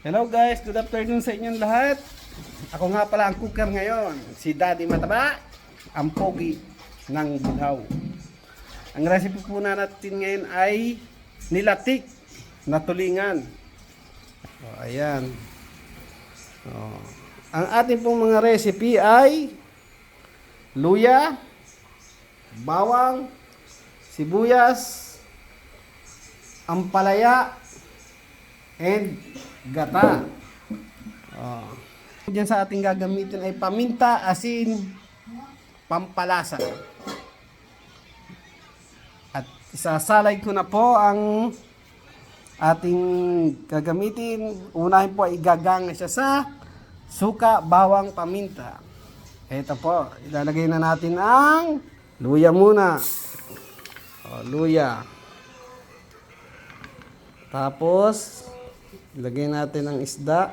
Hello guys, good afternoon sa inyong lahat. Ako nga pala ang cooker ngayon, si Daddy Mataba, ang pogi ng Bulhaw. Ang recipe po natin ngayon ay nilatik na tulingan. Ayan. Ang ating pong mga recipe ay luya, bawang, sibuyas, ampalaya, and gata. Diyan sa ating gagamitin ay paminta, asin, pampalasa. At isasalay ko na po ang ating gagamitin. Unahin po ay igaganga siya sa suka, bawang, paminta. Ito po, ilalagay na natin ang luya muna. Luya. Tapos ilagay natin ang isda.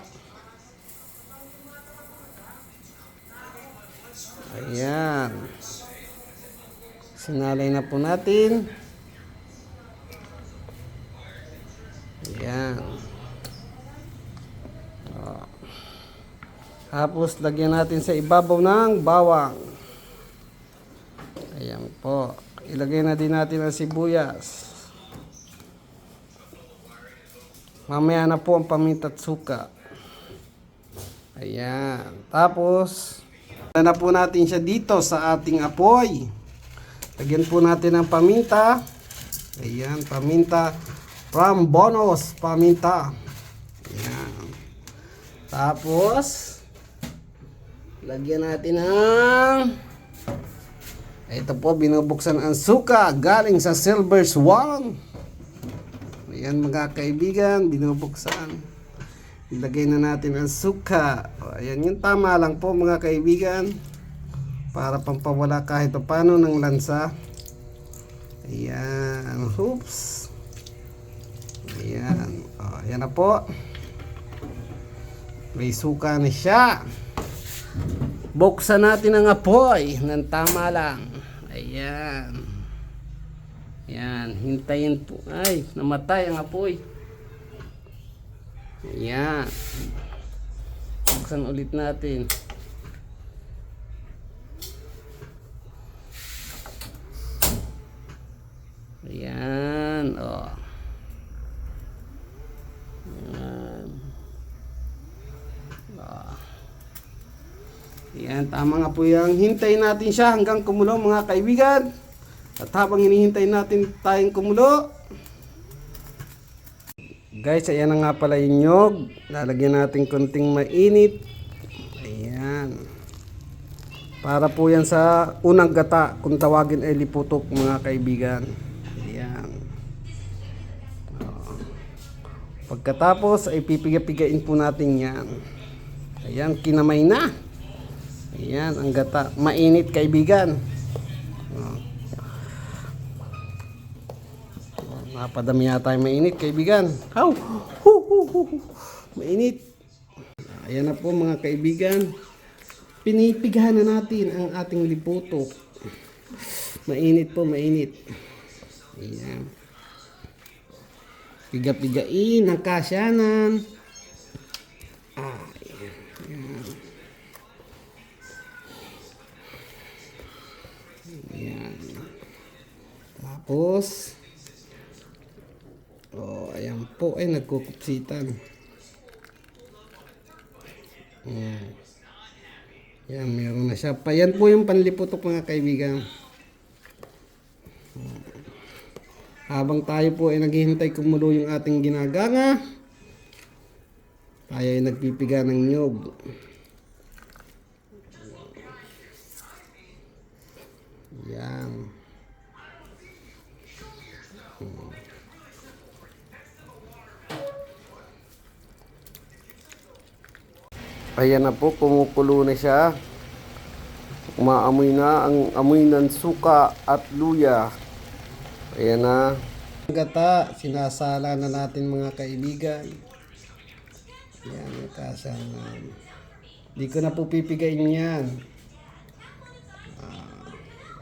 Ayan. Sinalay na po natin. Ayan. Tapos lagyan natin sa ibabaw ng bawang. Ayan po. Ilagay na din natin ang sibuyas. Mamaya na po ang paminta at suka. Ayan. Tapos, na po natin siya dito sa ating apoy. Lagyan po natin ang paminta. Ayan, paminta. From Bonus paminta. Ayan. Tapos, lagyan natin ang... Ito po, binubuksan ang suka galing sa Silver Swan. Ayan mga kaibigan, binubuksan. Ilagay na natin ang suka. Ayan, yung tama lang po mga kaibigan. Para pampawala kahit paano ng lansa. Ayan, oops. Ayan, ayan na po. May suka na siya. Buksan natin ang apoy ng tama lang. Ayan. Ayan, hintayin po. Ay, namatay ang apoy. Ayan. Buksan ulit natin. Ayan, Ayan. Ayan, tama nga po yung hintayin natin siya hanggang kumulo mga kaibigan. At habang hinihintay natin tayong kumulo, guys, ayan na nga pala yung nyog. Lalagyan natin konting mainit. Ayan. Para po yan sa unang gata, kung tawagin ay liputok mga kaibigan. Ayan. Pagkatapos ay pipiga-pigain po natin yan. Ayan, kinamay na. Ayan, ang gata. Mainit kaibigan. Napadami yata yung mainit kaibigan. Mainit. Ayan na po mga kaibigan. Pinipigahan na natin ang ating liputok. Mainit po, mainit. Ayan. Piga-pigain ang kasyanan. Ayan. Ayan. Tapos ayan po ay nagkukupsitan. Ayan, meron na siya. Yan po yung panliputok mga kaibigan. Habang tayo po ay naghihintay kumulo yung ating ginaganga, tayo ay nagpipiga ng nyog. Ayan. Ayan na po, kumukulo na siya. Umaamoy na ang amoy ng suka at luya. Ayan na. Ang gata, sinasala na natin mga kaibigan. Ayan, yung kasalan. Hindi ko na po pipigain yan.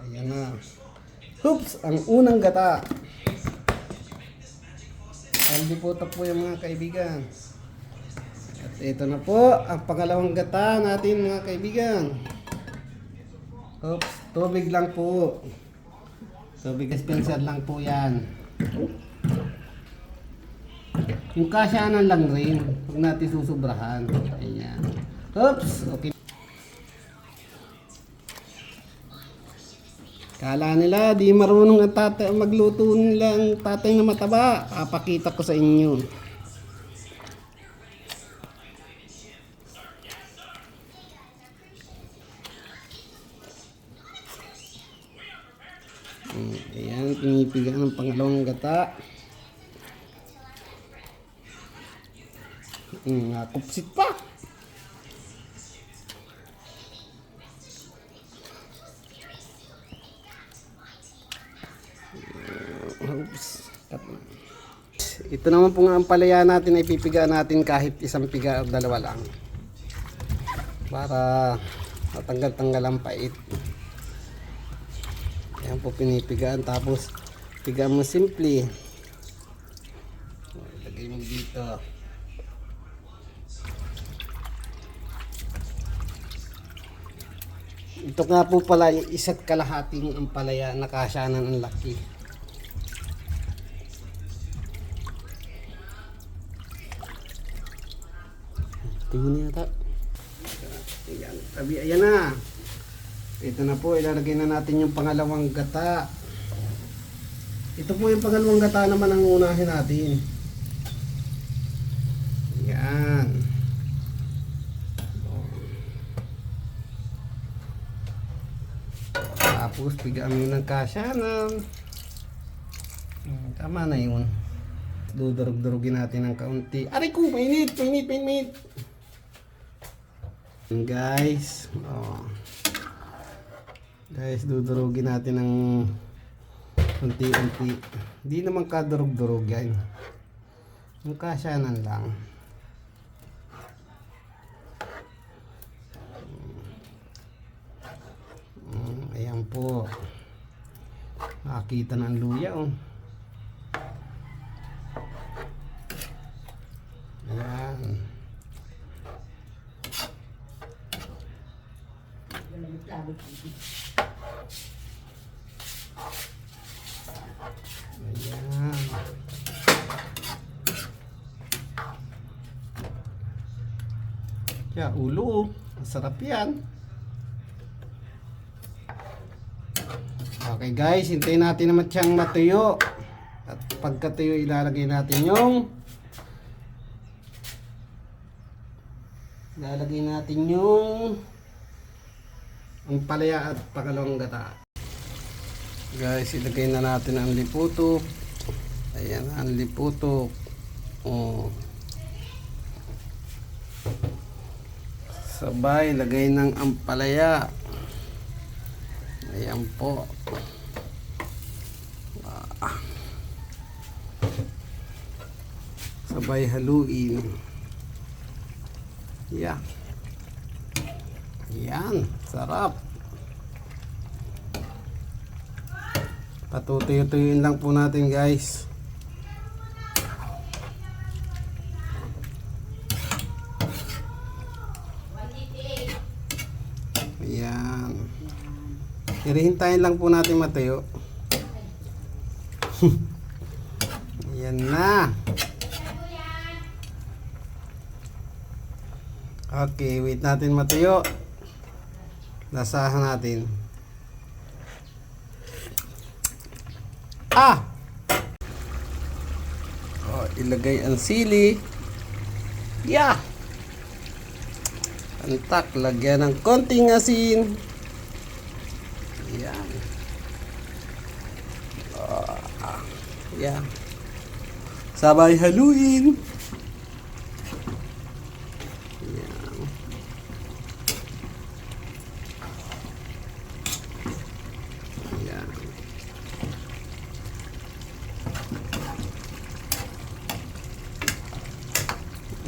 Ayan na. Oops! Ang unang gata. Hindi po ito po yung mga kaibigan. Ito na po ang pangalawang gata natin mga kaibigan. Oops, tubig lang po. Tubig dispenser lang po yan. Yung kasyanan lang rin. Huwag natin susubrahan. Ayan. Oops, okay. Kala nila di marunong ang tatay magluto nila ang tatay na mataba. Papakita ko sa inyo. Ayan, pinipiga ng pangalawang gata. Nakupsit pa. Oops. Ito naman po nga ang palaya natin ay pipigaan natin kahit isang piga o dalawa lang. Para matanggal-tanggal ang pait. Ayan po pinipigaan, tapos pigaan mo simple. Lagay mo dito. Ito nga po pala isa't kalahating ang palaya na kasyanan ang laki. Tingnan niya ata. Ayan, tabi, ayan na. Ito na po, ilalagay na natin yung pangalawang gata. Ito po yung pangalawang gata naman ang unahin natin. Ayan. Tapos, bigyan mo ng kasyanan. Tama na yun. Dudurog-durugin natin ng kaunti. Aray ko, mainit. Guys, guys, dudurugin natin ng unti-unti. Hindi naman kadurog-durog yan. Yung kasyanan lang. Ayan po. Nakakita ng luya oh. Ayan. Ayan. Kaya ulo, masarap yan. Okay guys, hintayin natin naman siyang matuyo. At pagkatuyo, ilalagay natin yung ang palaya at pangalawang gata. Guys, ilagay na natin ang liputok. Ayan, ang liputok. Oh. Sabay, lagay ng ampalaya. Ayan po. Sabay haluin. Yeah. Yan, sarap. Patutuyo-tuyuin lang po natin guys. Ayan. Hirihintayin lang po natin matuyo. Ayan na. Okay, wait natin matuyo. Lasahan natin. Ilagay ang sili. Yeah. Antak, lagyan ng konting asin. Yan. Yeah. Sabay haluin.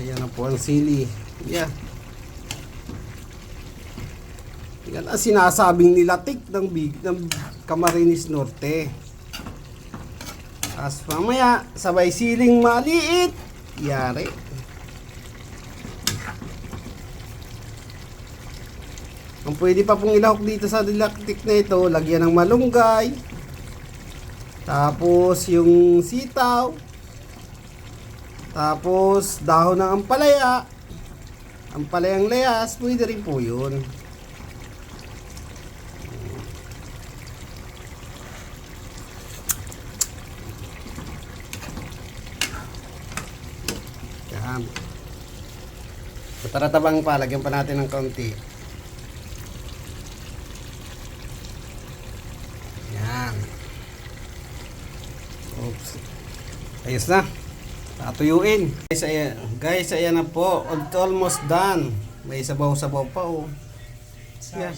Ayan na po ang sili. Yeah. Yan ang sinasabing nilatik ng Camarines Norte. As mamaya, sabay siling maliit. Yari. Ang pwede pa pong ilahok dito sa dilaktik na ito, lagyan ng malunggay. Tapos yung sitaw. Tapos dahon ng ampalaya. Ampalayang layas, pwede rin po yun. Yan. Sa taratabang pa, lagyan pa natin ng kaunti. Yan. Oops. Ayos na. Tatuyuin. Guys, ayan na po. Almost done. May sabaw-sabaw pa oh. Yan.